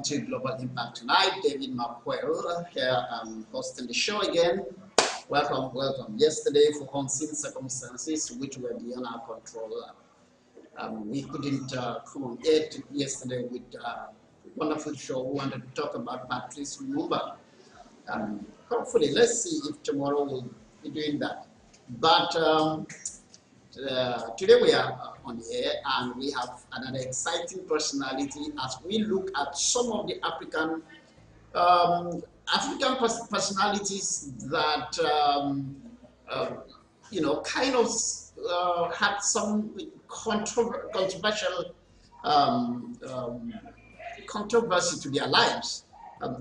to Global Impact Tonight. David Mapuel here, hosting the show again. Welcome, welcome. Yesterday, for unseen circumstances which were beyond our control, we couldn't come on air yesterday with a wonderful show. We wanted to talk about Patrice Lumumba. Hopefully, let's see if tomorrow we'll be doing that. But today we are on air and we have another exciting personality as we look at some of the African personalities that you know, kind of had some controversial controversy to their lives.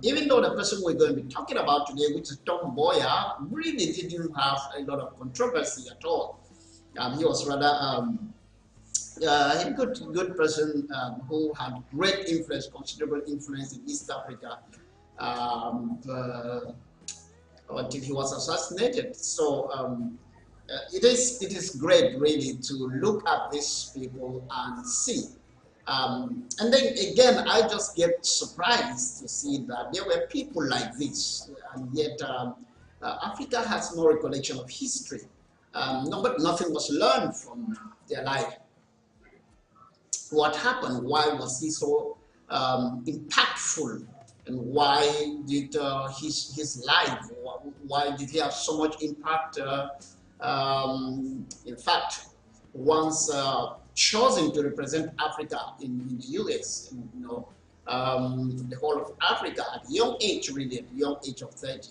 Even though the person we're going to be talking about today, which is Tom Mboya, really didn't have a lot of controversy at all. He was rather a good person who had great influence, considerable influence in East Africa until he was assassinated. So it is great, really, to look at these people and see. And then again, I just get surprised to see that there were people like this, and yet Africa has no recollection of history. Nothing was learned from their life. What happened? Why was he so impactful? And why did his life, why did he have so much impact? In fact, once chosen to represent Africa in the US, you know, the whole of Africa at a young age, really, at the young age of 30.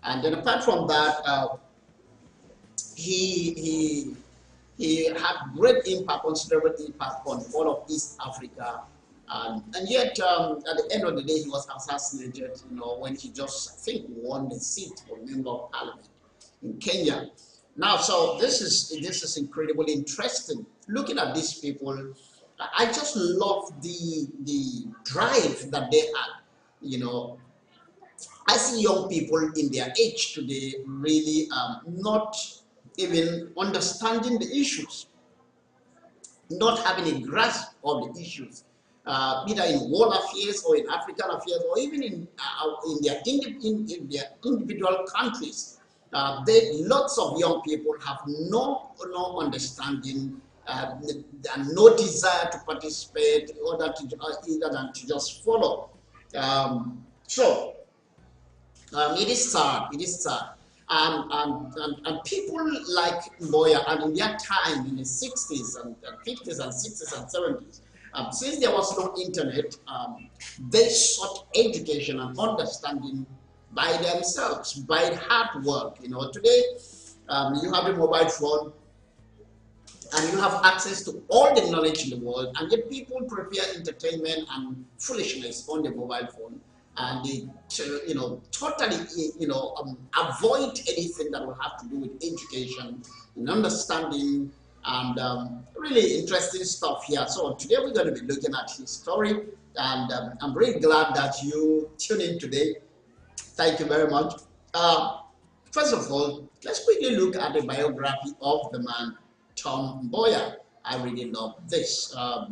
And then apart from that, he had great impact, considerable impact on all of East Africa. And yet, at the end of the day, he was assassinated, you know, when he just, I think, won the seat for Member of Parliament in Kenya. Now, so this is incredibly interesting. Looking at these people, I just love the drive that they had. You know, I see young people in their age today really not even understanding the issues, not having a grasp of the issues, either in world affairs or in African affairs or even in their individual countries. Lots of young people have no understanding and no desire to participate other than to just follow. It is sad. It is sad. And people like Mboya, and in their time in the 60s and 50s and 60s and 70s, since there was no internet, they sought education and understanding by themselves, by hard work. You know, today you have a mobile phone and you have access to all the knowledge in the world, and yet people prepare entertainment and foolishness on the mobile phone, and they, you know, totally, you know, avoid anything that will have to do with education and understanding, and really interesting stuff here. So today we're going to be looking at his story, and I'm really glad that you tuned in today. Thank you very much. First of all, let's quickly look at the biography of the man, Tom Mboya. I really love this. I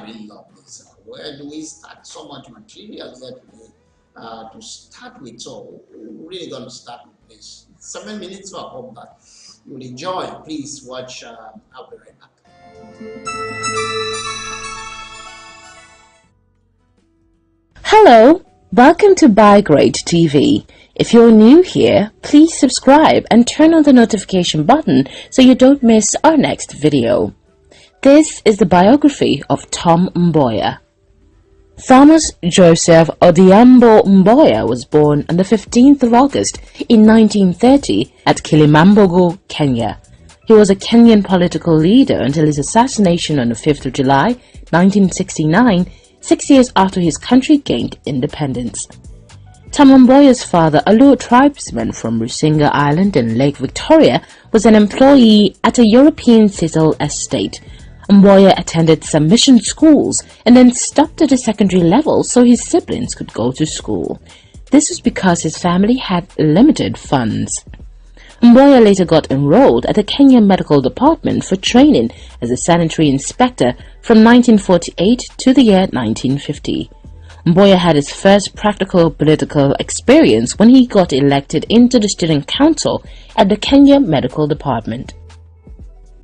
really love this. Where do we start? So much material here today to start with. So we're really going to start with this. 7 minutes, so I hope that you will enjoy. Please watch. I'll be right back. Hello. Welcome to BioGrade TV. If you're new here, please subscribe and turn on the notification button so you don't miss our next video. This is the biography of Tom Mboya. Thomas Joseph Odhiambo Mboya was born on the 15th of August in 1930 at Kilimambogo, Kenya. He was a Kenyan political leader until his assassination on the 5th of July 1969, 6 years after his country gained independence. Tom Mboya's father, a Luo tribesman from Rusinga Island in Lake Victoria, was an employee at a European Cecil estate. Mboya attended some mission schools and then stopped at the secondary level so his siblings could go to school. This was because his family had limited funds. Mboya later got enrolled at the Kenya Medical Department for training as a sanitary inspector from 1948 to the year 1950. Mboya had his first practical political experience when he got elected into the Student Council at the Kenya Medical Department.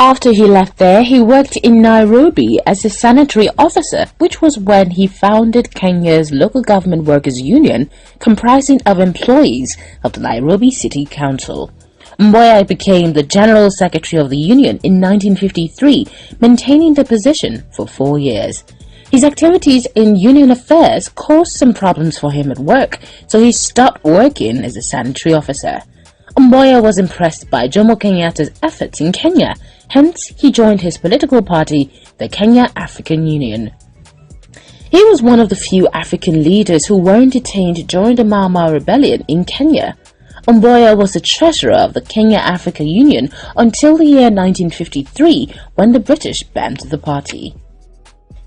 After he left there, he worked in Nairobi as a sanitary officer, which was when he founded Kenya's Local Government Workers Union, comprising of employees of the Nairobi City Council. Mboya became the General Secretary of the Union in 1953, maintaining the position for 4 years. His activities in union affairs caused some problems for him at work, so he stopped working as a sanitary officer. Mboya was impressed by Jomo Kenyatta's efforts in Kenya, hence he joined his political party, the Kenya African Union. He was one of the few African leaders who weren't detained during the Mau Mau rebellion in Kenya. Mboya was the treasurer of the Kenya African Union until the year 1953, when the British banned the party.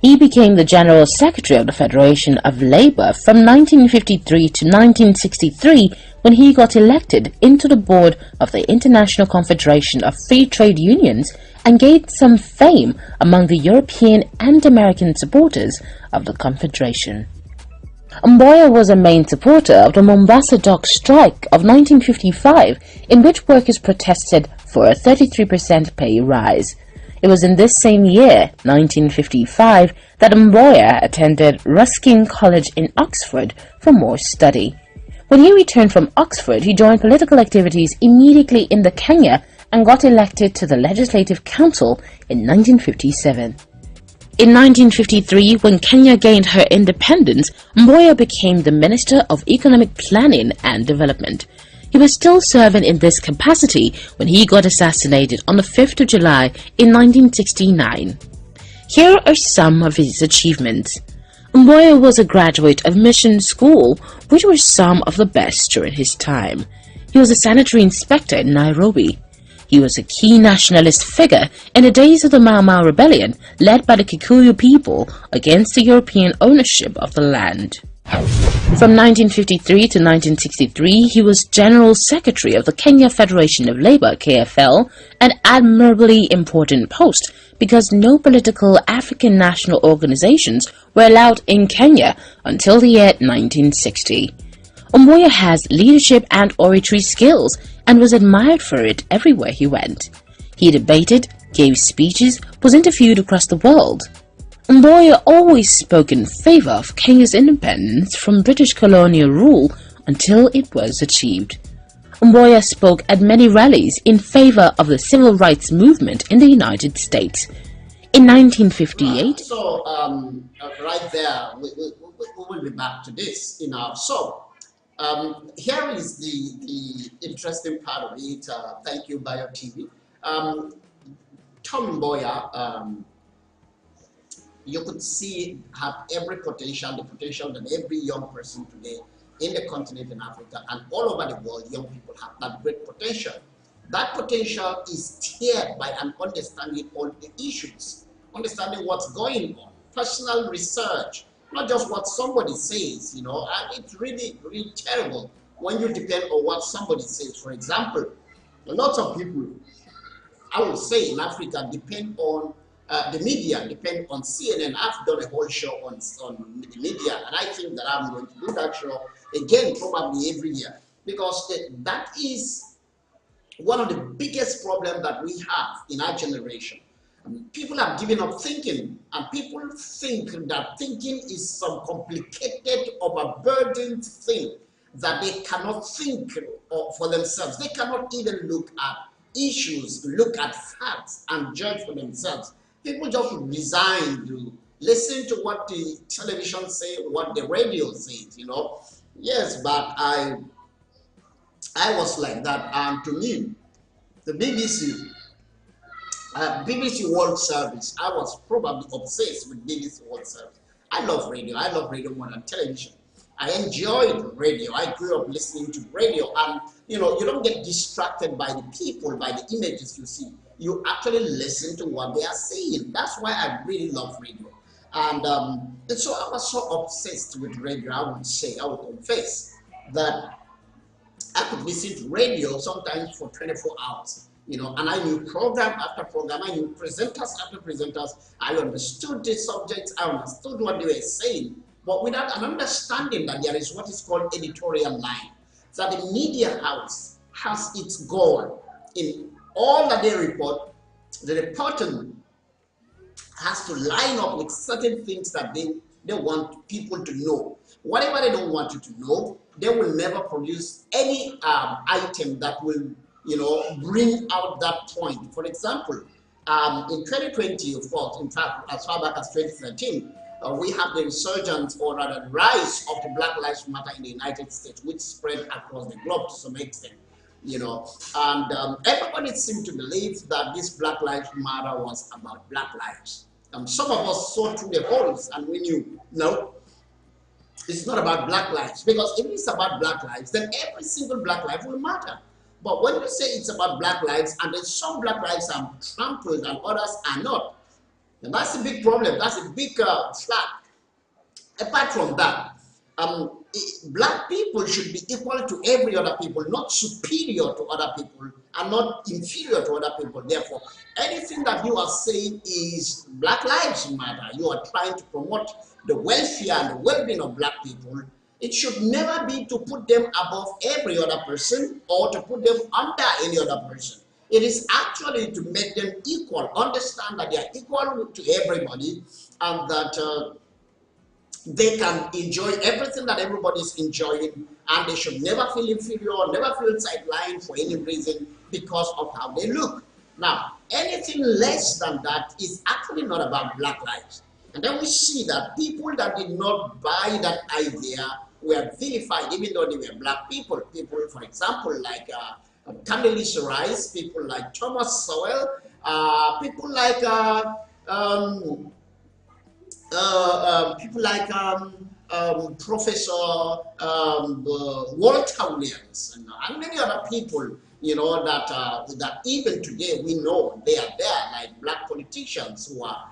He became the General Secretary of the Federation of Labour from 1953 to 1963, when he got elected into the board of the International Confederation of Free Trade Unions and gained some fame among the European and American supporters of the Confederation. Mboya was a main supporter of the Mombasa Dock strike of 1955, in which workers protested for a 33% pay rise. It was in this same year, 1955, that Mboya attended Ruskin College in Oxford for more study. When he returned from Oxford, he joined political activities immediately in the Kenya and got elected to the Legislative Council in 1957. In 1953, when Kenya gained her independence, Mboya became the Minister of Economic Planning and Development. He was still serving in this capacity when he got assassinated on the 5th of July in 1969. Here are some of his achievements. Mboya was a graduate of Mission School, which were some of the best during his time. He was a sanitary inspector in Nairobi. He was a key nationalist figure in the days of the Mau Mau rebellion, led by the Kikuyu people against the European ownership of the land. From 1953 to 1963, he was General Secretary of the Kenya Federation of Labour, KFL, an admirably important post because no political African national organizations were allowed in Kenya until the year 1960. Mboya has leadership and oratory skills and was admired for it everywhere he went. He debated, gave speeches, was interviewed across the world. Mboya always spoke in favor of Kenya's independence from British colonial rule until it was achieved. Mboya spoke at many rallies in favor of the civil rights movement in the United States. In 1958... So, right there, we will be back to this. Here is the interesting part of it. Thank you, Bio TV. Tom Mboya, you could see have every potential, the potential that every young person today in the continent in Africa and all over the world, young people have that great potential. That potential is steered by an understanding of the issues, understanding what's going on, personal research, not just what somebody says, and it's really, really terrible when you depend on what somebody says. For example, a lot of people, I would say in Africa, depend on the media, depend on CNN. I've done a whole show on the media, and I think that I'm going to do that show again probably every year, because that is one of the biggest problems that we have in our generation. People have given up thinking, and people think that thinking is some complicated, overburdened thing that they cannot think for themselves. They cannot even look at issues, look at facts, and judge for themselves. People just resign to listen to what the television say, what the radio says, Yes, but I was like that, and to me, the BBC World Service, I was probably obsessed with BBC World Service. I love radio. I love radio more than television. I enjoyed radio. I grew up listening to radio, and you don't get distracted by the people, by the images you see. You actually listen to what they are saying. That's why I really love radio. And so I was so obsessed with radio, I would confess that I could listen to radio sometimes for 24 hours, and I knew program after program, I knew presenters after presenters. I understood the subjects, I understood what they were saying, but without an understanding that there is what is called editorial line. So the media house has its goal in all that they report. The reporting has to line up with certain things that they want people to know. Whatever they don't want you to know, they will never produce any item that will, bring out that point. For example, in 2020, of course, in fact, as far back as 2013, we have the resurgence or rather the rise of the Black Lives Matter in the United States, which spread across the globe to some extent. And everybody seemed to believe that this Black Lives Matter was about Black lives. Some of us saw through the holes and we knew, no, it's not about Black lives. Because if it's about Black lives, then every single Black life will matter. But when you say it's about Black lives and then some Black lives are trampled and others are not, then that's a big problem. That's a big flag. Apart from that, Black people should be equal to every other people, not superior to other people and not inferior to other people. Therefore, anything that you are saying is Black Lives Matter, you are trying to promote the welfare and the well-being of Black people, it should never be to put them above every other person or to put them under any other person. It is actually to make them equal, understand that they are equal to everybody and that they can enjoy everything that everybody is enjoying, and they should never feel inferior, never feel sidelined for any reason because of how they look. Now, anything less than that is actually not about Black lives. And then we see that people that did not buy that idea were vilified, even though they were Black people. People, for example, like Condoleezza Rice, people like Thomas Sowell, people like Professor Walter Williams and many other people, that even today we know they are there, like Black politicians who are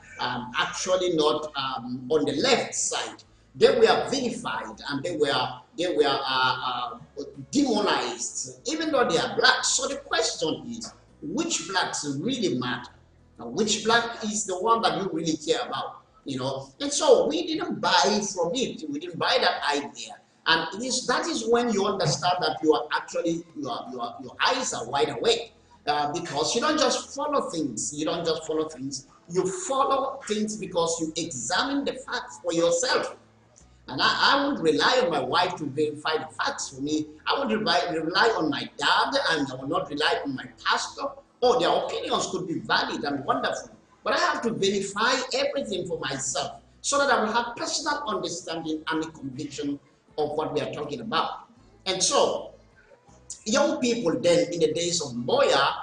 actually not on the left side. They were vilified and they were demonized, even though they are Black. So the question is, which Blacks really matter? Now, which Black is the one that you really care about? And so we didn't buy from it. We didn't buy that idea. And that is when you understand that you are actually, your eyes are wide awake. Because you don't just follow things. You don't just follow things. You follow things because you examine the facts for yourself. And I would rely on my wife to verify the facts for me. I would rely on my dad, and I would not rely on my pastor. Oh, their opinions could be valid and wonderful. But I have to verify everything for myself so that I will have personal understanding and a conviction of what we are talking about. And so, young people then in the days of Mboya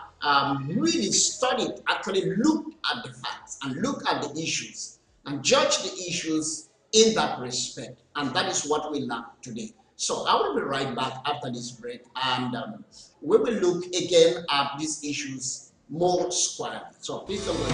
really studied, actually looked at the facts and looked at the issues and judged the issues in that respect. And that is what we learn today. So I will be right back after this break, and we will look again at these issues more squarely. So please don't go.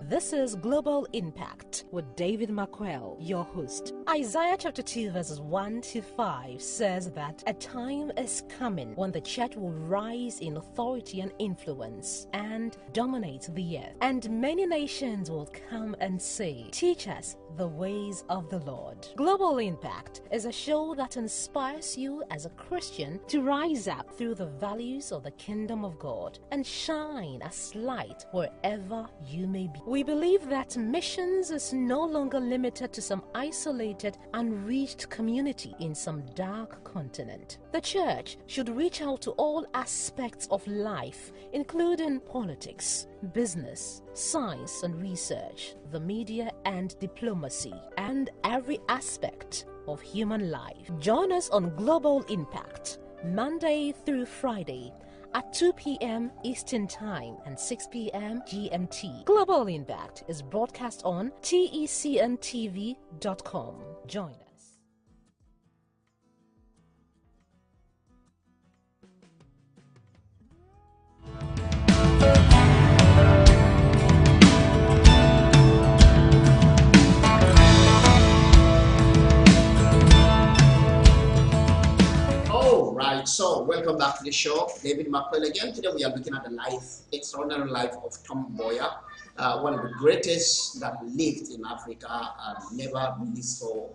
This is Global Impact with David Makwel, your host. Isaiah chapter 2 verses 1 to 5 says that a time is coming when the church will rise in authority and influence and dominate the earth. And many nations will come and say, "Teach us the ways of the Lord." Global Impact is a show that inspires you as a Christian to rise up through the values of the kingdom of God and shine as light wherever you may be. We believe that missions is no longer limited to some isolated, unreached community in some dark continent. The church should reach out to all aspects of life, including politics, business, science and research, the media and diplomacy, and every aspect of human life. Join us on Global Impact, Monday through Friday, at 2 p.m. Eastern Time and 6 p.m. GMT. Global Impact is broadcast on TECNTV.com. Join us. welcome back to the show. David Makwel again. Today we are looking at the extraordinary life of Tom Mboya, one of the greatest that lived in Africa and never really saw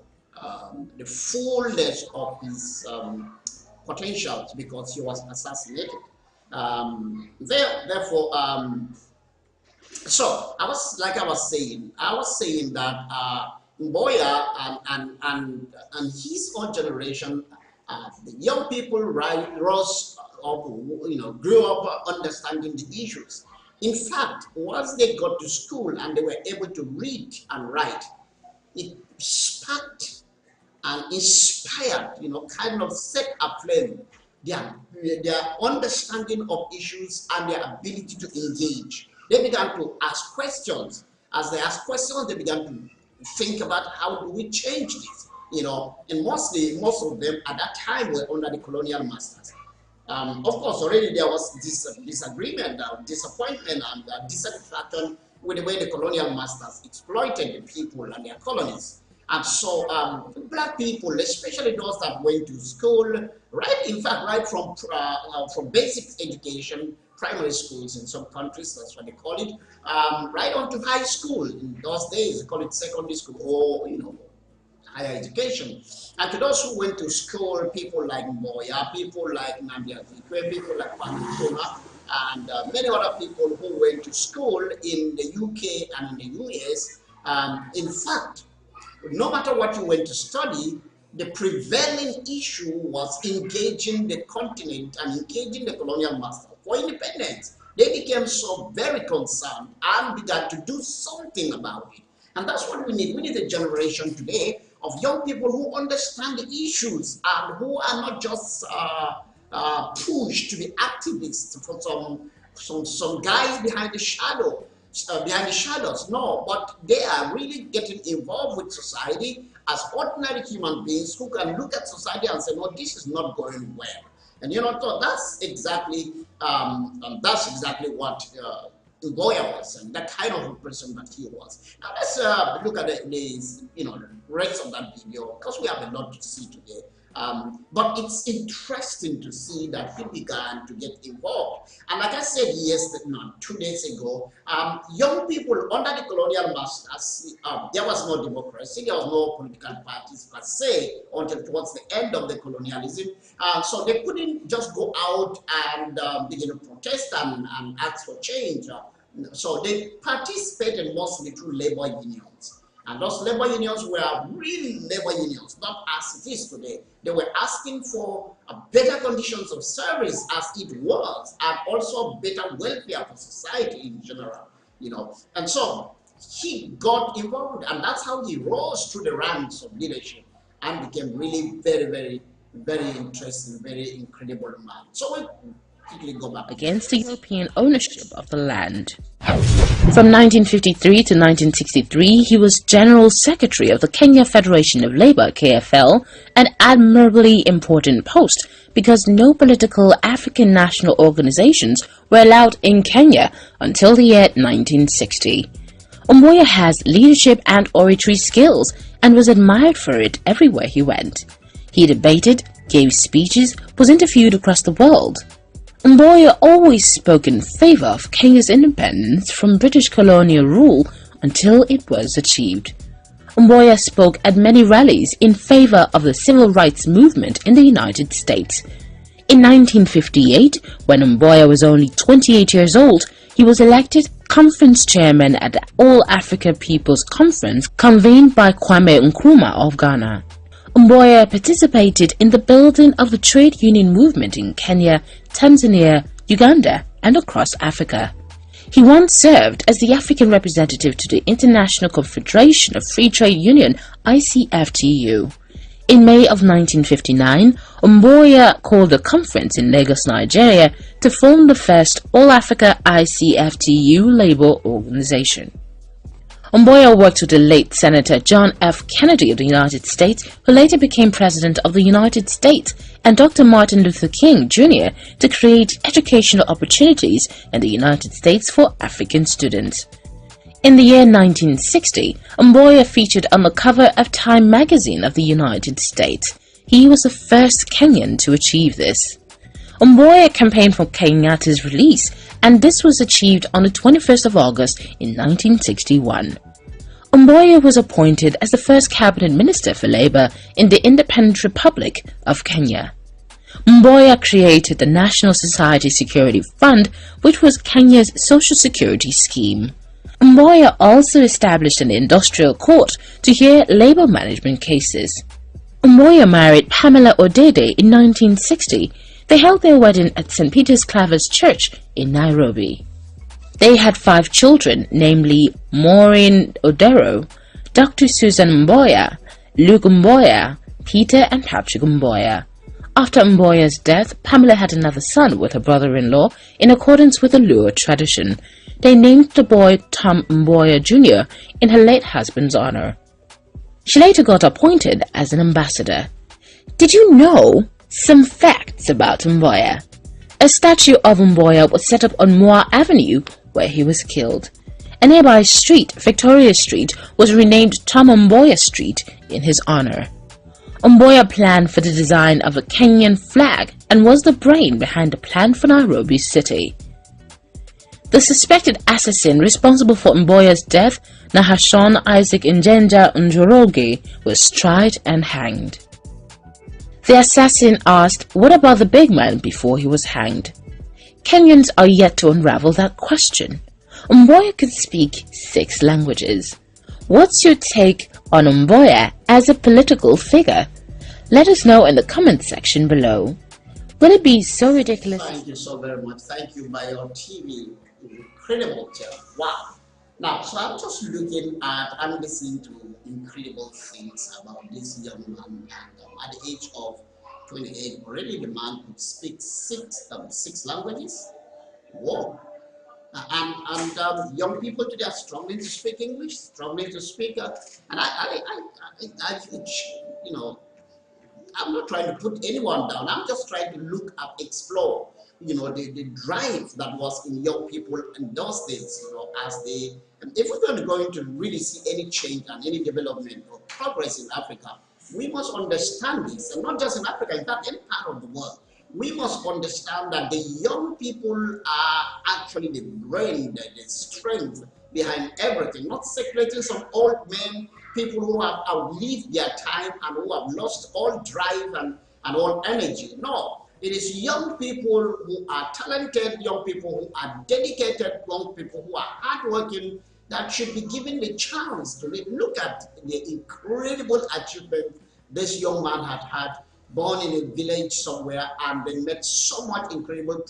the fullness of his potentials because he was assassinated. So I was saying that Mboya and his own generation, the young people rose up, grew up understanding the issues. In fact, once they got to school and they were able to read and write, it sparked and inspired, kind of set aflame their understanding of issues and their ability to engage. They began to ask questions. As they asked questions, they began to think about how do we change this, and most of them at that time were under the colonial masters. Of course, already there was this disagreement, disappointment, and dissatisfaction with the way the colonial masters exploited the people and their colonies. And so black people, especially those that went to school, right from basic education, primary schools in some countries, that's what they call it, right on to high school. In those days, they call it secondary school or, higher education. And to those who went to school, people like Mboya, people like Nnamdi Azikiwe, people like Kwame Nkrumah, and many other people who went to school in the UK and in the US. In fact, no matter what you went to study, the prevailing issue was engaging the continent and engaging the colonial master for independence. They became so very concerned and began to do something about it. And that's what we need. We need a generation today of young people who understand the issues and who are not just pushed to be activists for some guys behind the shadows. No, but they are really getting involved with society as ordinary human beings who can look at society and say, no, this is not going well. And so that's exactly what Mboya was, and that kind of a person that he was. Now let's look at the rest of that video, because we have a lot to see today. But it's interesting to see that he began to get involved. And like I said 2 days ago, young people under the colonial masters, there was no democracy, there was no political parties per se until towards the end of the colonialism. So they couldn't just go out and begin to protest and ask for change. So they participated mostly through labor unions. And those labor unions were really labor unions, not as it is today. They were asking for better conditions of service as it was, and also better welfare for society in general, And so he got involved, and that's how he rose through the ranks of leadership and became really very, very, very interesting, very incredible man. So we'll quickly go back against the European ownership of the land. From 1953 to 1963, he was General Secretary of the Kenya Federation of Labour, KFL, an admirably important post because no political African national organizations were allowed in Kenya until the year 1960. Mboya has leadership and oratory skills and was admired for it everywhere he went. He debated, gave speeches, was interviewed across the world. Mboya always spoke in favor of Kenya's independence from British colonial rule until it was achieved. Mboya spoke at many rallies in favor of the civil rights movement in the United States. In 1958, when Mboya was only 28 years old, he was elected conference chairman at the All Africa People's Conference convened by Kwame Nkrumah of Ghana. Mboya participated in the building of the trade union movement in Kenya, Tanzania, Uganda, and across Africa. He once served as the African representative to the International Confederation of Free Trade Union, ICFTU. In May of 1959, Mboya called a conference in Lagos, Nigeria, to form the first All-Africa ICFTU labor organization. Mboya worked with the late Senator John F. Kennedy of the United States, who later became President of the United States, and Dr. Martin Luther King, Jr. to create educational opportunities in the United States for African students. In the year 1960, Mboya featured on the cover of Time magazine of the United States. He was the first Kenyan to achieve this. Mboya campaigned for Kenyatta's release, and this was achieved on the 21st of August in 1961. Mboya was appointed as the first cabinet minister for Labour in the Independent Republic of Kenya. Mboya created the National Society Security Fund, which was Kenya's social security scheme. Mboya also established an industrial court to hear labour management cases. Mboya married Pamela Odede in 1960. They held their wedding at St. Peter's Clavers Church in Nairobi. They had 5 children, namely Maureen Odero, Dr. Susan Mboya, Luke Mboya, Peter and Patrick Mboya. After Mboya's death, Pamela had another son with her brother-in-law in accordance with the Luo tradition. They named the boy Tom Mboya Jr. in her late husband's honor. She later got appointed as an ambassador. Did you know some facts about Mboya? A statue of Mboya was set up on Moa Avenue, where he was killed. A nearby street, Victoria Street, was renamed Tom Mboya Street in his honor. Mboya planned for the design of a Kenyan flag and was the brain behind the plan for Nairobi city. The suspected assassin responsible for Mboya's death, Nahashon Isaac Njenja Njoroge, was tried and hanged. The assassin asked, "What about the big man?" before he was hanged. Kenyans are yet to unravel that question. Mboya could speak 6 languages. What's your take on Mboya as a political figure? Let us know in the comment section below. Will it be so ridiculous? Thank you so very much. Thank you, Bayo TV. Incredible job. Wow. Now, so I'm just looking at and listening to incredible things about this young man. And at the age of 28, already the man could speak six languages. Whoa. And young people today are struggling to speak English, struggling to speak. And I you know, I'm not trying to put anyone down. I'm just trying to look at, explore, you know, the drive that was in young people in those days, you know, as they, if we're going to really see any change and any development or progress in Africa, we must understand this, and not just in Africa, in fact, any part of the world. We must understand that the young people are actually the brain, the strength behind everything, not separating some old men, people who have outlived their time and who have lost all drive and all energy. No, it is young people who are talented, young people who are dedicated, young people who are hardworking, that should be given the chance to look at the incredible achievement this young man had, born in a village somewhere, and then made so much incredible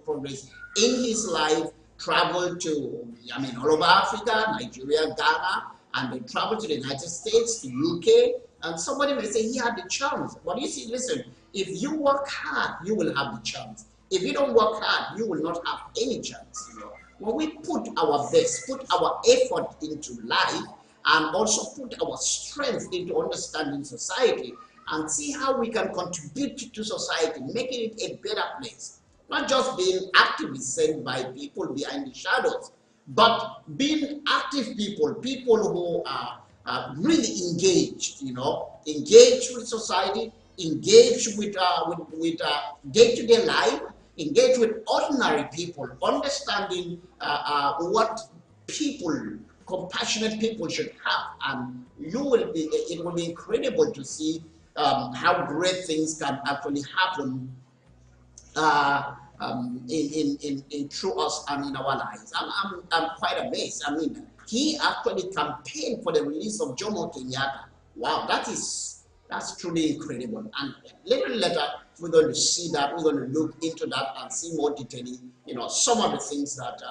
progress in his life, traveled to, I mean, all over Africa, Nigeria, Ghana, and then traveled to the United States, to UK, and somebody may say he had the chance. But you see, listen, if you work hard, you will have the chance. If you don't work hard, you will not have any chance. You know? When we put our best, put our effort into life, and also put our strength into understanding society, and see how we can contribute to society, making it a better place. Not just being activists sent by people behind the shadows, but being active people, people who are really engaged, you know, engaged with society, engaged with day-to-day life, engaged with ordinary people, understanding what people, compassionate people should have, and it will be incredible to see how great things can actually happen through us and in our lives. I'm quite amazed. I mean, he actually campaigned for the release of Jomo Kenyatta. Wow, that's truly incredible. And little later, we're going to see that. We're going to look into that and see more detailing, you know, some of the things that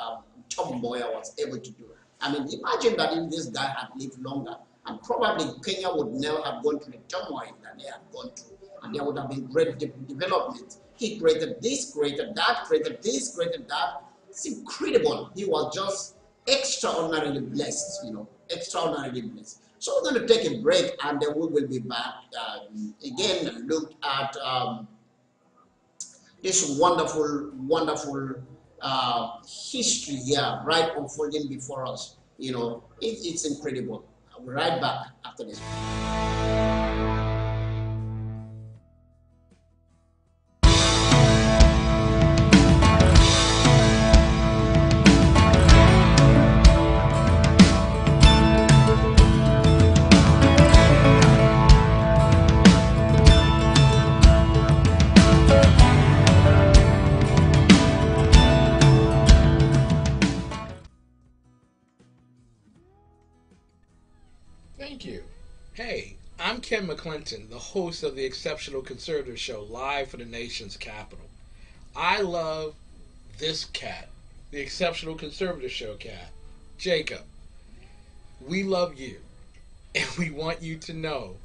Tom Mboya was able to do. I mean, imagine that if this guy had lived longer, and probably Kenya would never have gone to the turmoil that they had gone through, and there would have been great development. He created this, created that, created this, created that. It's incredible. He was just extraordinarily blessed, you know, extraordinarily blessed. So we're going to take a break, and then we will be back again and look at this wonderful, wonderful history here, right, unfolding before us. You know, it's incredible. I'll be right back after this. Hey, I'm Ken McClinton, the host of the Exceptional Conservative Show, live from the nation's capital. I love this cat, the Exceptional Conservative Show cat, Jacob. We love you, and we want you to know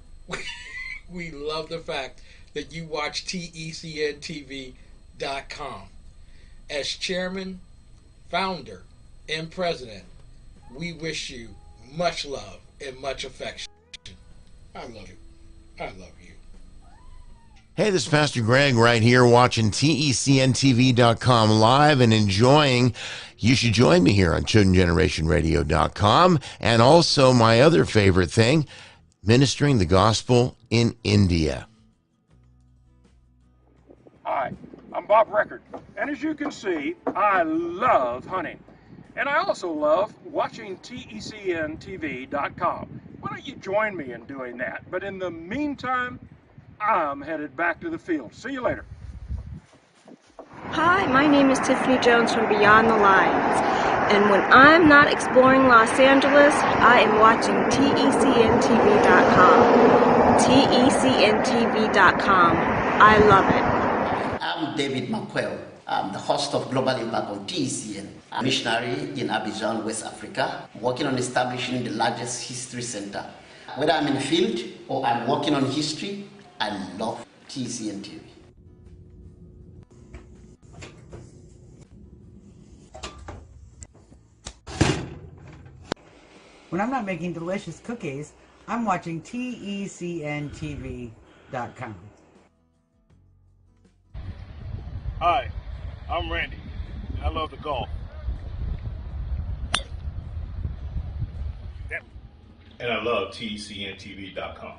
we love the fact that you watch TECNTV.com. As chairman, founder, and president, we wish you much love and much affection. I love you. I love you. Hey, this is Pastor Greg right here watching TECNTV.com live and enjoying. You should join me here on ChildrenGenerationRadio.com. And also my other favorite thing, ministering the gospel in India. Hi, I'm Bob Record, and as you can see, I love hunting. And I also love watching TECNTV.com. Why don't you join me in doing that? But in the meantime, I'm headed back to the field. See you later. Hi, my name is Tiffany Jones from Beyond the Lines. And when I'm not exploring Los Angeles, I am watching TECNTV.com. TECNTV.com. I love it. I'm David Makwel. I'm the host of Global Impact on TECN. I'm a missionary in Abidjan, West Africa, working on establishing the largest history center. Whether I'm in the field or I'm working on history, I love TECN TV. When I'm not making delicious cookies, I'm watching TECNTV.com. Hi, I'm Randy. I love the golf. Yep. And I love TECNTV.com.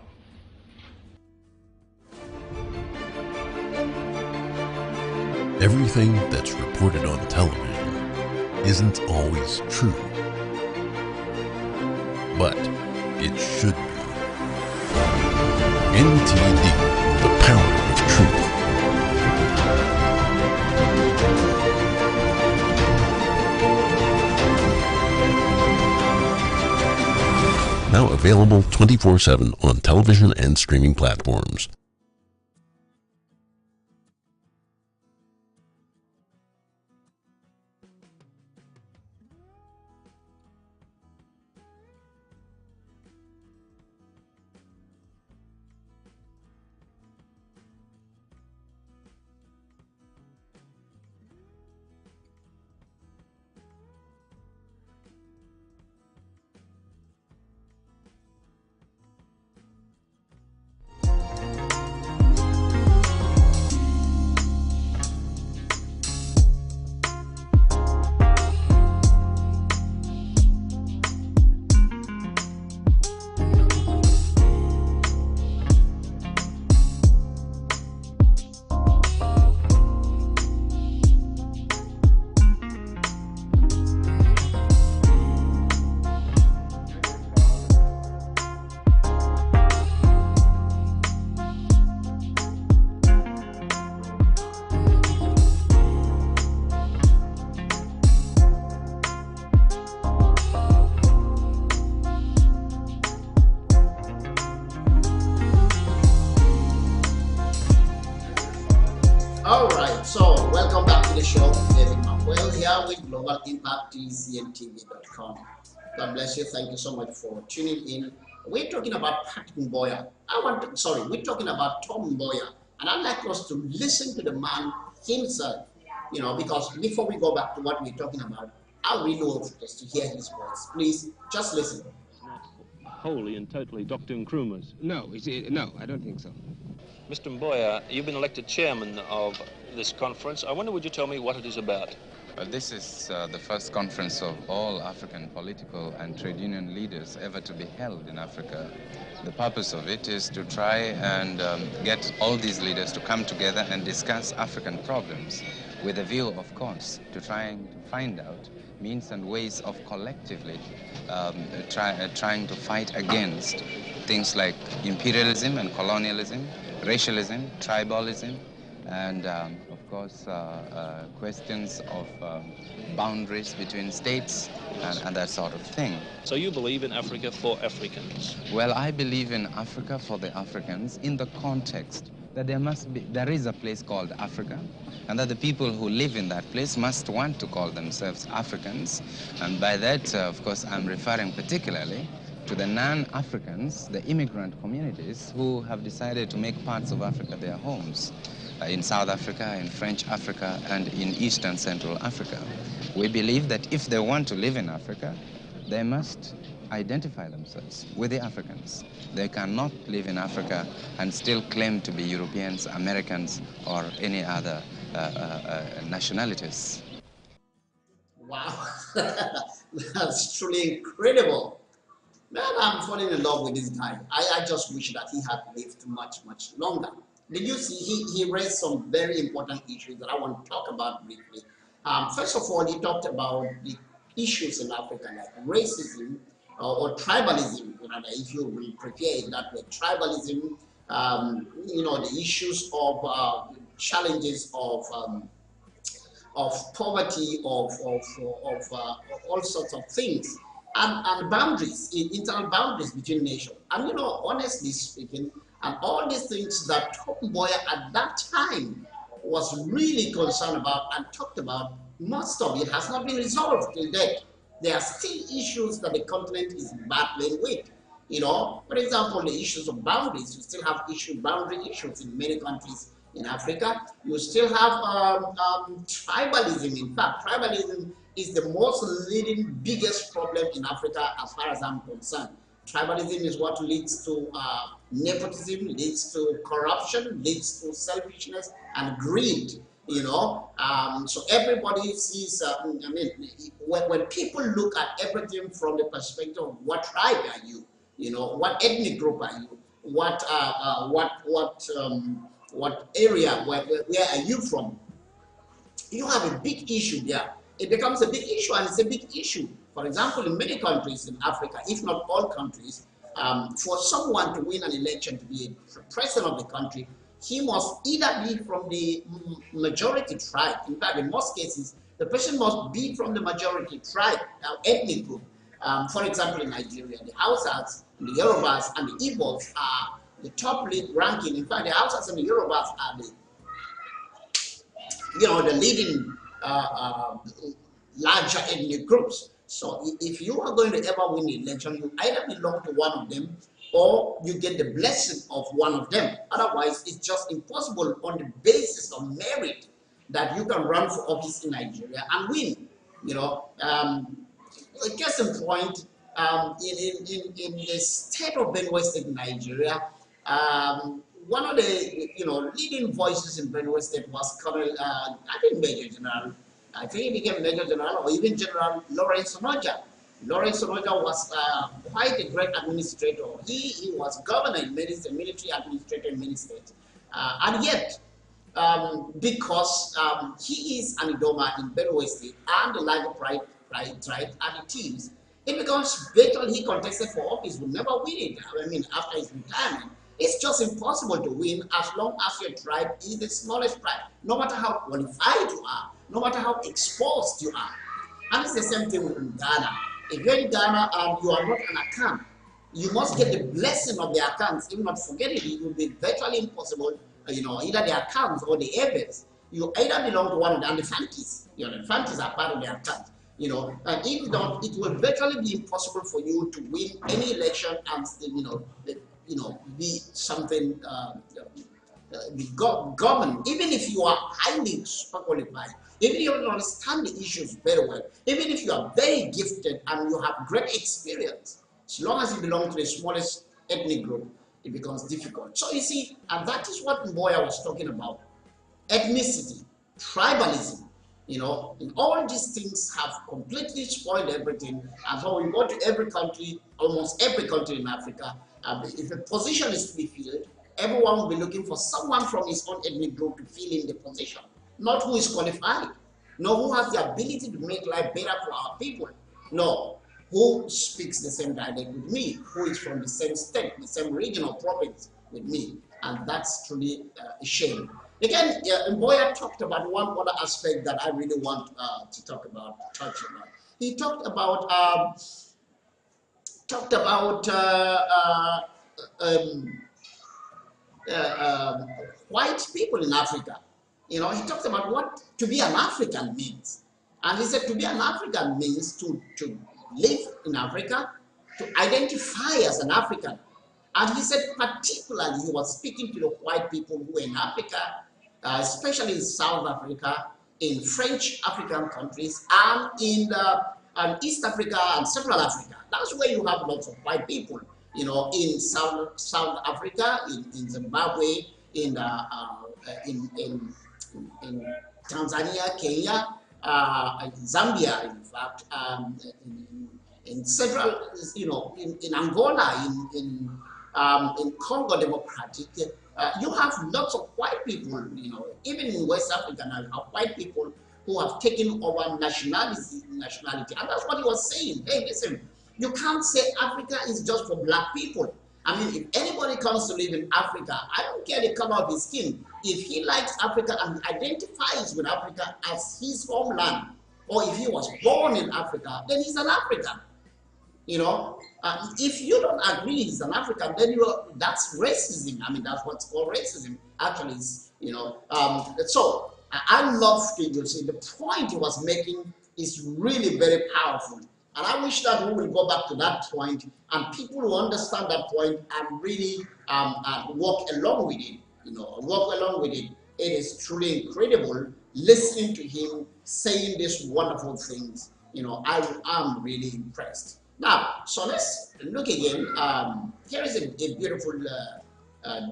Everything that's reported on television isn't always true, but it should be. NTD, the power of truth. Now available 24/7 on television and streaming platforms. All right, so welcome back to the show. David Makwel here with Global Impact TECNTV.com. God bless you. Thank you so much for tuning in. We're talking about Patrick Mboya. We're talking about Tom Mboya. And I'd like us to listen to the man himself, because before we go back to what we're talking about, I really want us to hear his voice. Please, just listen. Wholly and totally Dr. Nkrumah's. No, I don't think so. Mr. Mboya, you've been elected chairman of this conference. I wonder, would you tell me what it is about? This is the first conference of all African political and trade union leaders ever to be held in Africa. The purpose of it is to try and get all these leaders to come together and discuss African problems with a view, of course, to trying to find out means and ways of collectively trying to fight against things like imperialism and colonialism, racialism, tribalism, and of course questions of boundaries between states and that sort of thing. So you believe in Africa for Africans? Well, I believe in Africa for the Africans in the context that there is a place called Africa, and that the people who live in that place must want to call themselves Africans. And by that, of course, I'm referring particularly to the non-Africans, the immigrant communities who have decided to make parts of Africa their homes, in South Africa, in French Africa, and in East and Central Africa. We believe that if they want to live in Africa, they must identify themselves with the Africans. They cannot live in Africa and still claim to be Europeans, Americans, or any other nationalities. Wow, that's truly incredible. Man, I'm falling in love with this guy. I just wish that he had lived much, much longer. Did you see, he raised some very important issues that I want to talk about briefly. First of all, he talked about the issues in Africa like racism or tribalism, if you will prepare it that way. Tribalism, the issues of challenges of poverty, of all sorts of things, and boundaries, internal boundaries between nations. And honestly speaking, and all these things that Tom Mboya at that time was really concerned about and talked about, most of it has not been resolved till date. There are still issues that the continent is battling with. For example, the issues of boundaries. You still have boundary issues in many countries in Africa. You still have tribalism. In fact, tribalism is the most leading, biggest problem in Africa as far as I'm concerned. Tribalism is what leads to nepotism, leads to corruption, leads to selfishness and greed. So everybody sees, when people look at everything from the perspective of what tribe are you, what ethnic group are you, what area, where are you from, you have a big issue there. It becomes a big issue, and it's a big issue. For example, in many countries in Africa, if not all countries, for someone to win an election to be a president of the country, he must either be from the majority tribe. In fact, in most cases, the person must be from the majority tribe, ethnic group. For example, in Nigeria, the Hausas, the Yorubas, and the Igbos are the top ranking. In fact, the Hausas and the Yorubas are the leading larger ethnic groups. So if you are going to ever win the election, you either belong to one of them or you get the blessing of one of them. Otherwise, it's just impossible on the basis of merit that you can run for office in Nigeria and win. Case in point, in the state of Benue State, Nigeria, one of the leading voices in Benue State was Colonel, I think Major General. I think he became Major General or even General Lawrence Onoja. Lawrence Onoja was quite a great administrator. He was governor in many states, military administrator in many states. And yet, because he is an Idoma in Benue State and the Lago Pride tribe and the teams, it becomes virtually he contested for office, will never win it. After his retirement, it's just impossible to win as long as your tribe is the smallest tribe, no matter how qualified you are, no matter how exposed you are. And it's the same thing in Ghana. If you're in Ghana and you are not an account, you must get the blessing of the accounts. If not, forget it. It will be virtually impossible, either the accounts or the Evers. You either belong to one of them, and the Fantis. The Fantis are part of the account. And if you don't, it will virtually be impossible for you to win any election and be something, be governed. Even if you are highly super qualified, even if you don't understand the issues very well, even if you are very gifted and you have great experience, as long as you belong to the smallest ethnic group, it becomes difficult. So you see, and that is what Mboya was talking about. Ethnicity, tribalism, and all these things have completely spoiled everything. And so we go to every country, almost every country in Africa, if a position is to be filled, everyone will be looking for someone from his own ethnic group to fill in the position. Not who is qualified, no, who has the ability to make life better for our people. No, who speaks the same dialect with me, who is from the same state, the same region or province with me. And that's truly a shame. Again, Mboya talked about one other aspect that I really want to touch about. He talked about white people in Africa. You know, he talked about what to be an African means. And he said to be an African means to live in Africa, to identify as an African. And he said particularly he was speaking to the white people who were in Africa, especially in South Africa, in French African countries, and in East Africa and Central Africa. That's where you have lots of white people. You know, in South Africa, in Zimbabwe, in Tanzania, Kenya, Zambia, in fact, in Central, you know, in Angola, in Congo Democratic, you have lots of white people, you know, even in West Africa now, you have white people who have taken over nationality, and that's what he was saying. Hey, listen, you can't say Africa is just for black people. I mean, if anybody comes to live in Africa, I don't care the color of his skin. If he likes Africa and identifies with Africa as his homeland, or if he was born in Africa, then he's an African. You know, if you don't agree he's an African, then that's racism. I mean, that's what's called racism. Actually, you know. So I love to see the point he was making is really very powerful. And I wish that we will go back to that point and people who understand that point and really walk along with it, you know, walk along with it. It is truly incredible listening to him saying these wonderful things. You know, I am really impressed. Now, so let's look again. Here is a beautiful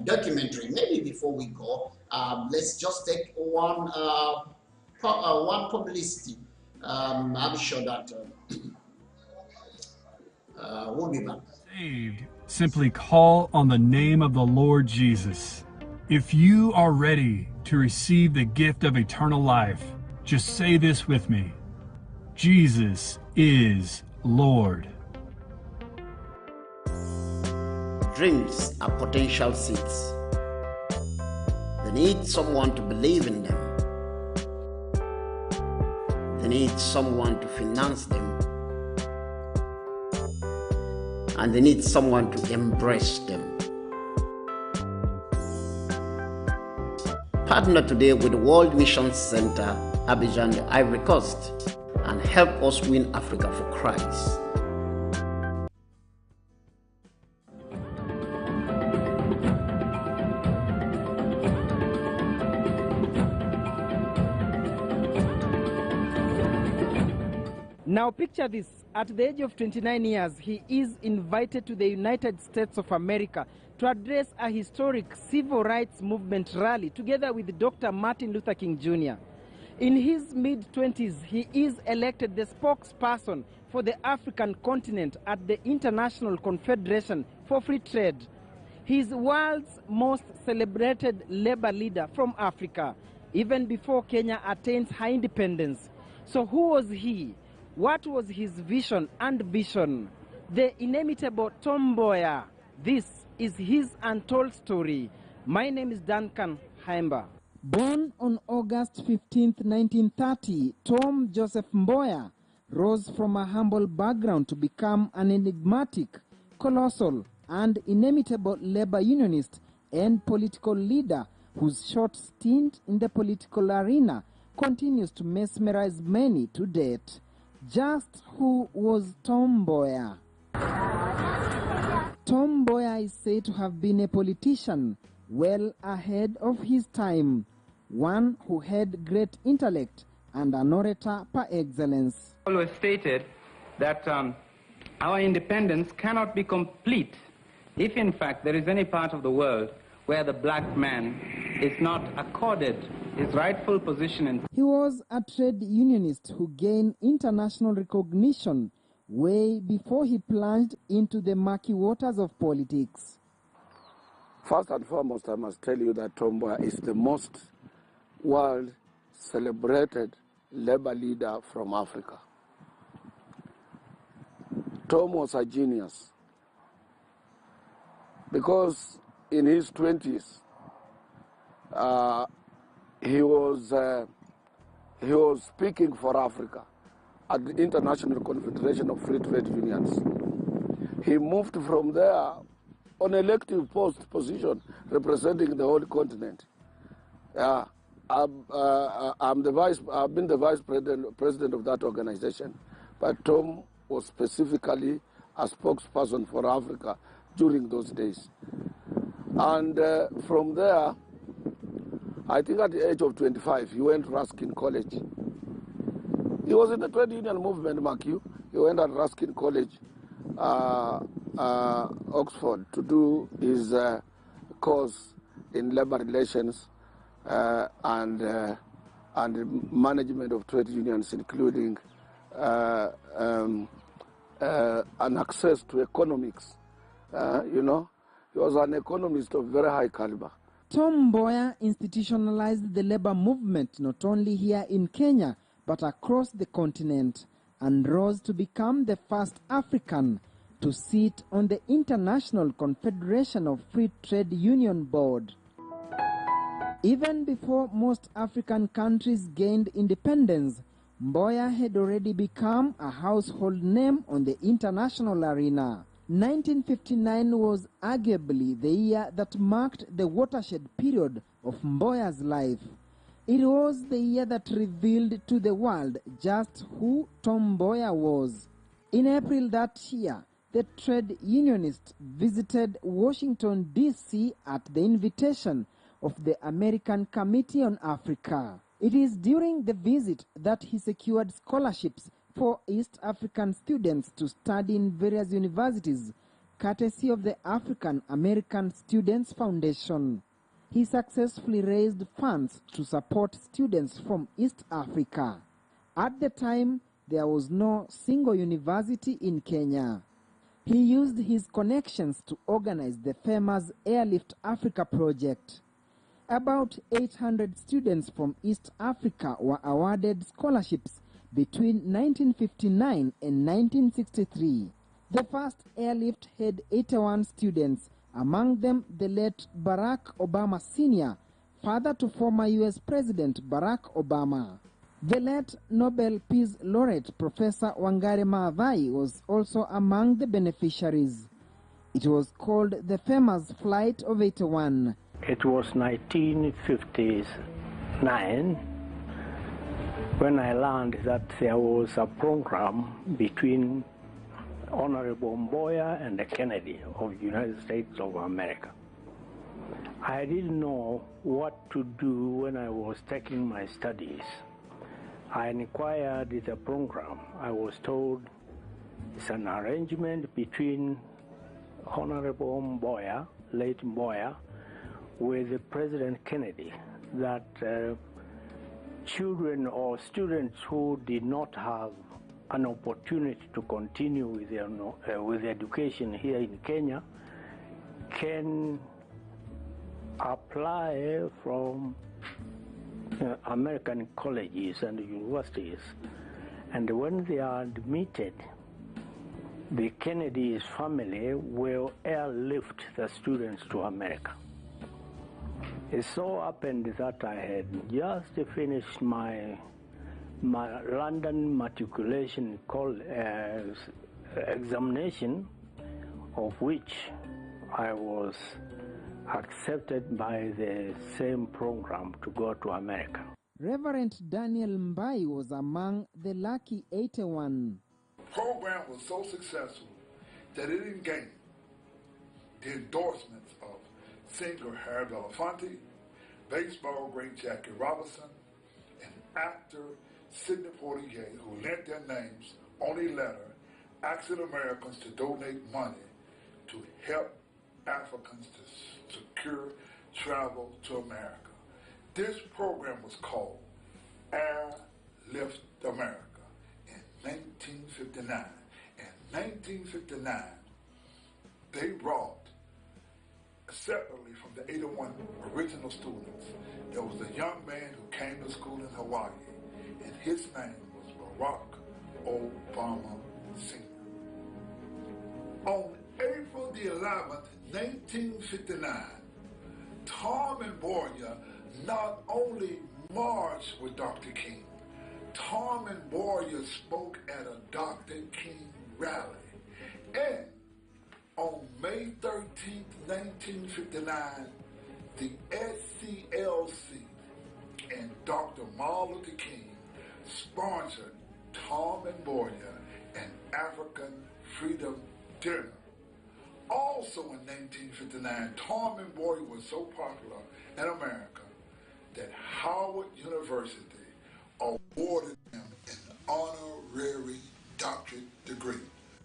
documentary. Maybe before we go, let's just take one publicity. I'm sure that we'll be back. Saved, simply call on the name of the Lord Jesus. If you are ready to receive the gift of eternal life, just say this with me. Jesus is Lord. Dreams are potential seeds. They need someone to believe in them. They need someone to finance them. And they need someone to embrace them. Partner today with the World Mission Center, Abidjan, the Ivory Coast, and help us win Africa for Christ. Now picture this, at the age of 29 years, he is invited to the United States of America to address a historic civil rights movement rally together with Dr. Martin Luther King Jr. In his mid-20s, he is elected the spokesperson for the African continent at the International Confederation for Free Trade. He is the world's most celebrated labor leader from Africa, even before Kenya attains her independence. So who was he? What was his vision and vision? The inimitable Tom Mboya. This is his untold story. My name is Duncan Haimba. Born on August 15, 1930, Tom Joseph Mboya rose from a humble background to become an enigmatic, colossal, and inimitable labor unionist and political leader whose short stint in the political arena continues to mesmerize many to date. Just who was Tom Mboya? Tom Mboya is said to have been a politician well ahead of his time, one who had great intellect and an orator par excellence. Always stated that our independence cannot be complete if in fact there is any part of the world where the black man is not accorded his rightful position in. He was a trade unionist who gained international recognition way before he plunged into the murky waters of politics. First and foremost, I must tell you that Tom Mboya is the most world celebrated labor leader from Africa. Tom was a genius because in his 20s, he was speaking for Africa at the International Confederation of Free Trade Unions. He moved from there on elective position representing the whole continent. I've been the vice president of that organization, but Tom was specifically a spokesperson for Africa during those days. And from there, I think at the age of 25, he went to Ruskin College. He was in the trade union movement, mark you. He went at Ruskin College, Oxford, to do his course in labor relations and management of trade unions, including an access to economics. He was an economist of very high caliber. Tom Mboya institutionalized the labor movement not only here in Kenya, but across the continent, and rose to become the first African to sit on the International Confederation of Free Trade Union Board. Even before most African countries gained independence, Mboya had already become a household name on the international arena. 1959 was arguably the year that marked the watershed period of Mboya's life. It was the year that revealed to the world just who Tom Mboya was. In April that year, the trade unionists visited Washington, D.C. at the invitation of the American Committee on Africa. It is during the visit that he secured scholarships for East African students to study in various universities, courtesy of the African American Students Foundation. He successfully raised funds to support students from East Africa. At the time, there was no single university in Kenya. He used his connections to organize the famous Airlift Africa project. About 800 students from East Africa were awarded scholarships between 1959 and 1963. The first airlift had 81 students, among them the late Barack Obama Sr., father to former U.S. President Barack Obama. The late Nobel Peace Laureate Professor Wangari Maathai was also among the beneficiaries. It was called the famous Flight of 81. It was 1959 when I learned that there was a program between Honorable Mboya and the Kennedy of the United States of America. I didn't know what to do when I was taking my studies. I inquired the program. I was told it's an arrangement between Honorable Mboya, late Mboya, with President Kennedy, that children or students who did not have an opportunity to continue with their education here in Kenya can apply from American colleges and universities. And when they are admitted, the Kennedy's family will airlift the students to America. It so happened that I had just finished my London matriculation examination, of which I was accepted by the same program to go to America. Reverend Daniel Mbai was among the lucky 81. The program was so successful that it engaged the endorsements of singer Harry Belafonte, baseball great Jackie Robinson, and actor Sidney Poitier, who lent their names on a letter asking Americans to donate money to help Africans to secure travel to America. This program was called Airlift America in 1959. In 1959, they brought, separately from the 81 original students, there was a young man who came to school in Hawaii, and his name was Barack Obama Sr. On April the 11th, 1959, Tom Mboya not only march with Dr. King. Tormund Boyer spoke at a Dr. King rally. And on May 13, 1959, the SCLC and Dr. Martin Luther King sponsored Tormund Boyer an African Freedom Dinner. Also in 1959, Tormund Boyer was so popular in America that Howard University awarded him an honorary doctorate degree.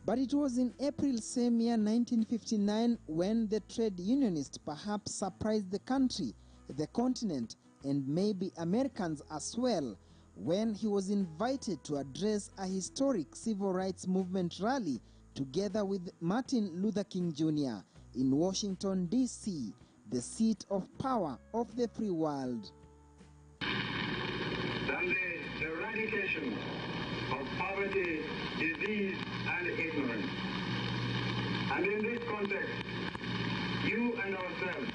But it was in April same year, 1959, when the trade unionist perhaps surprised the country, the continent, and maybe Americans as well, when he was invited to address a historic civil rights movement rally together with Martin Luther King Jr. in Washington, D.C., the seat of power of the free world. Than the eradication of poverty, disease, and ignorance. And in this context, you and ourselves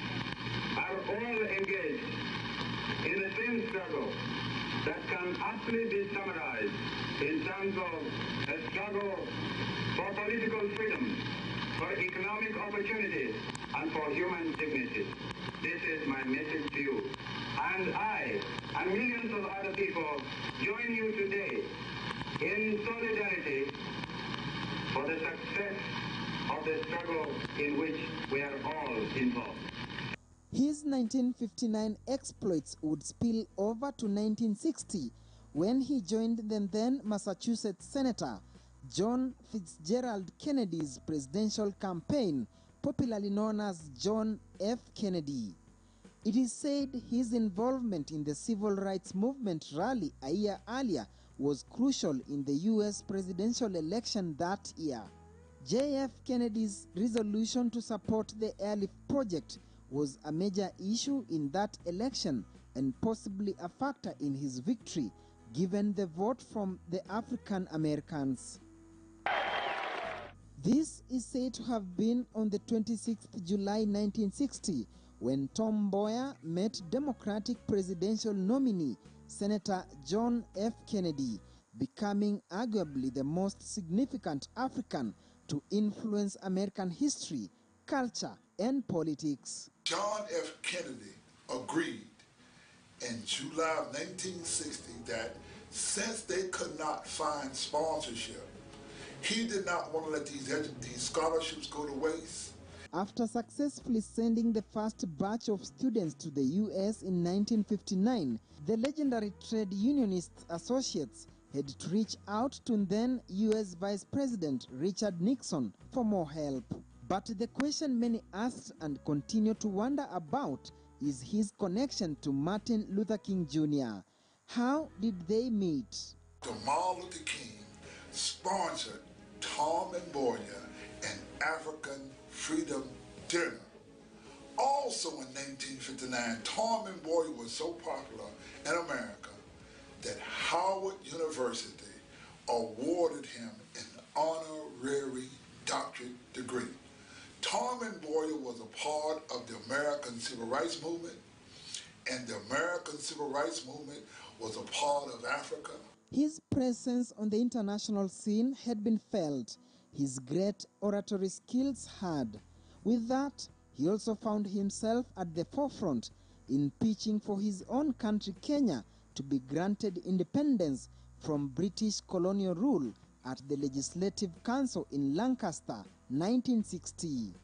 are all engaged in the same struggle that can aptly be summarized in terms of a struggle for political freedom, for economic opportunity, and for human dignity. This is my message to you. And I and millions of other people join you today in solidarity for the success of the struggle in which we are all involved. His 1959 exploits would spill over to 1960 when he joined the then Massachusetts Senator John Fitzgerald Kennedy's presidential campaign, popularly known as John F. Kennedy. It is said his involvement in the civil rights movement rally a year earlier was crucial in the U.S. presidential election that year. J.F. Kennedy's resolution to support the Airlift project was a major issue in that election and possibly a factor in his victory, given the vote from the African Americans. This is said to have been on the 26th July 1960, when Tom Mboya met Democratic presidential nominee Senator John F. Kennedy, becoming arguably the most significant African to influence American history, culture, and politics. John F. Kennedy agreed in July of 1960 that since they could not find sponsorship, he did not want to let these scholarships go to waste. After successfully sending the first batch of students to the U.S. in 1959, the legendary trade unionist associates had to reach out to then U.S. Vice President Richard Nixon for more help. But the question many asked and continue to wonder about is his connection to Martin Luther King Jr. How did they meet? Martin Luther King sponsored Tormund Boyer an African Freedom Dinner. Also in 1959, Tormund Boyer was so popular in America that Howard University awarded him an honorary doctorate degree. Tormund Boyer was a part of the American Civil Rights Movement, and the American Civil Rights Movement was a part of Africa. His presence on the international scene had been felt, his great oratory skills had. With that, he also found himself at the forefront in pitching for his own country, Kenya, to be granted independence from British colonial rule at the Legislative Council in Lancaster, 1960.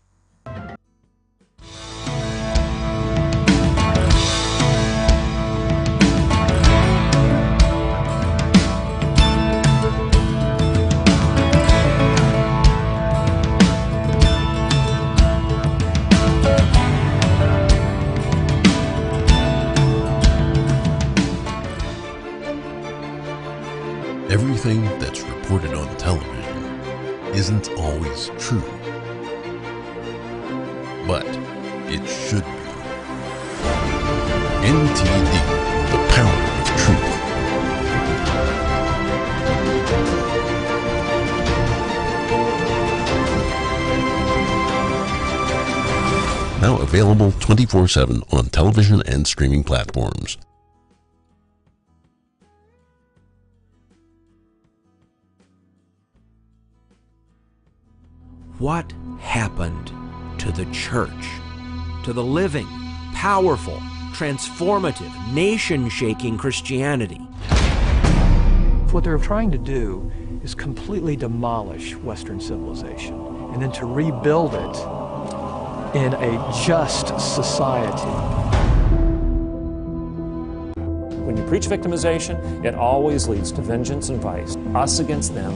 Everything that's reported on television isn't always true, but it should be. NTD, the power of truth. Now available 24/7 on television and streaming platforms. What happened to the church? To the living, powerful, transformative, nation-shaking Christianity? What they're trying to do is completely demolish Western civilization and then to rebuild it in a just society. When you preach victimization, it always leads to vengeance and vice. Us against them,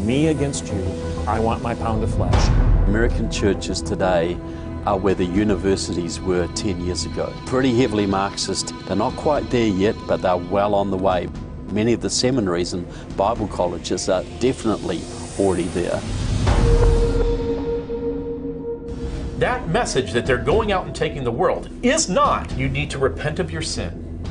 me against you, I want my pound of flesh. American churches today are where the universities were 10 years ago. Pretty heavily Marxist. They're not quite there yet, but they're well on the way. Many of the seminaries and Bible colleges are definitely already there. That message that they're going out and taking the world is not, you need to repent of your sin,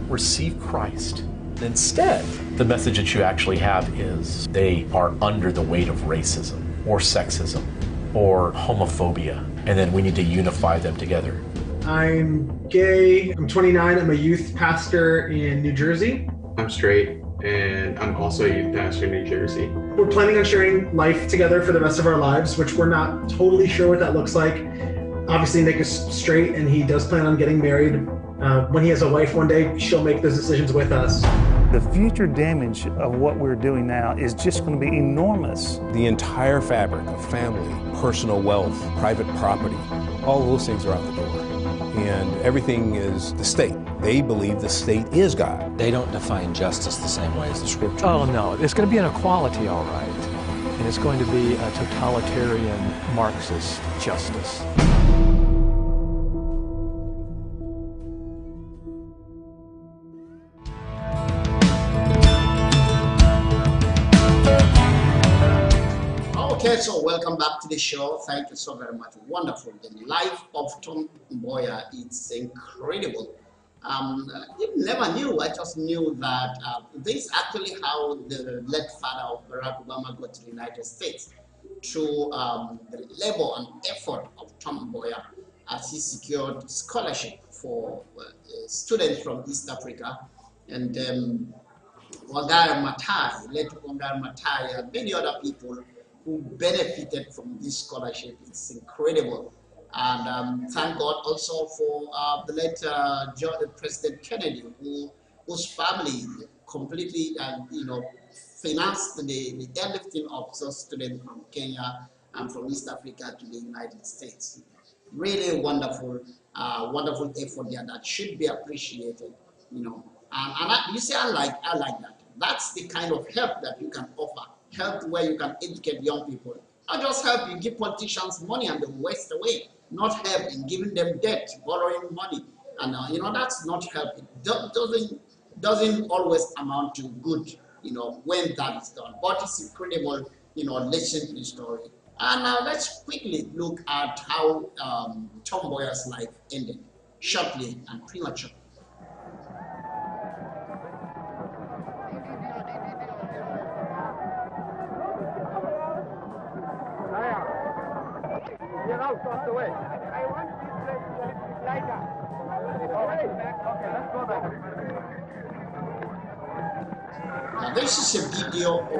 receive Christ. Instead, the message that you actually have is they are under the weight of racism or sexism or homophobia, and then we need to unify them together. I'm gay, I'm 29, I'm a youth pastor in New Jersey. I'm straight, and I'm also a youth pastor in New Jersey. We're planning on sharing life together for the rest of our lives, which we're not totally sure what that looks like. Obviously, Nick is straight, and he does plan on getting married. When he has a wife one day, she'll make those decisions with us. The future damage of what we're doing now is just going to be enormous. The entire fabric of family, personal wealth, private property, all those things are out the door. And everything is the state. They believe the state is God. They don't define justice the same way as the scriptures. Oh no, it's going to be an equality, all right. And it's going to be a totalitarian Marxist justice. Okay, so welcome back to the show. Thank you so very much. Wonderful. The life of Tom Mboya, it's incredible. You never knew. I just knew that this is actually how the late father of Barack Obama got to the United States, through the labor and effort of Tom Mboya, as he secured scholarship for students from East Africa. And Wangari Maathai, late Wangari Maathai, and many other people who benefited from this scholarship. It's incredible. And thank God also for the late President Kennedy, whose family completely, financed the airlifting of those students from Kenya and from East Africa to the United States. Really wonderful, wonderful effort there that should be appreciated, And you say, I like that. That's the kind of help that you can offer. Help where you can educate young people. Not just help you give politicians money and they waste away. Not help in giving them debt, borrowing money. And that's not help. It doesn't always amount to good, when that is done. But it's incredible, listen to the story. And now let's quickly look at how Tom Mboya's life ended, shortly and prematurely. Get out of the way. I want this place lighter. Okay, let's go back. Now this is a video of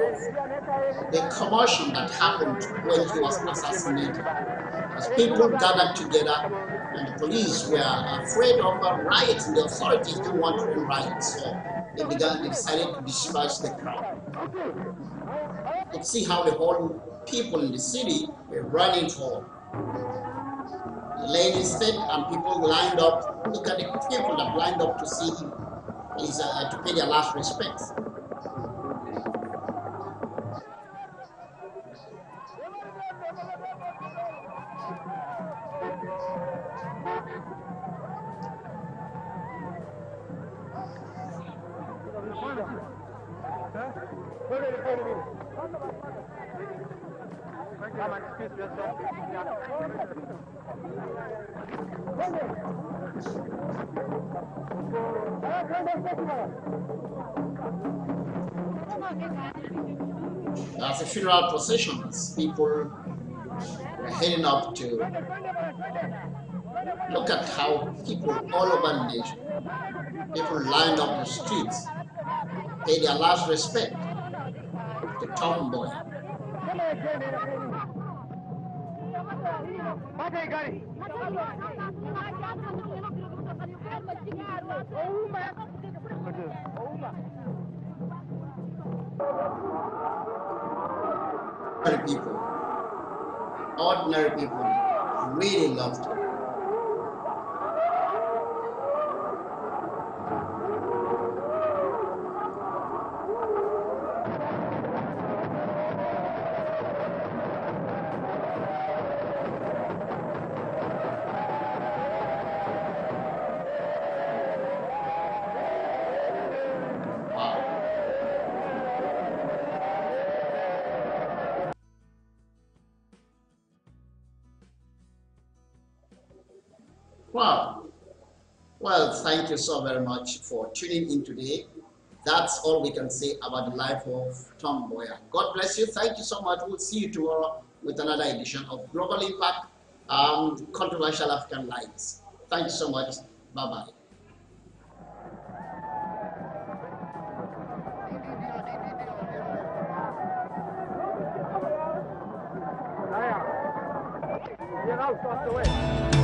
the commotion that happened when he was assassinated. As people gathered together and the police were afraid of riots, the authorities didn't want to riot, so they decided to disperse the crowd. You can see how the whole people in the city were running for Lady State, and people lined up. Look at the people that lined up to see him, to pay their last respects. As a funeral procession, as people were heading up to look at how people all over the nation, people lined up the streets, pay their last respect to Tom Mboya. Ordinary people really loved him. Wow. Well, thank you so very much for tuning in today. That's all we can say about the life of Tom Mboya. God bless you. Thank you so much. We'll see you tomorrow with another edition of Global Impact, Controversial African Lives. Thank you so much. Bye-bye. Get out of the way.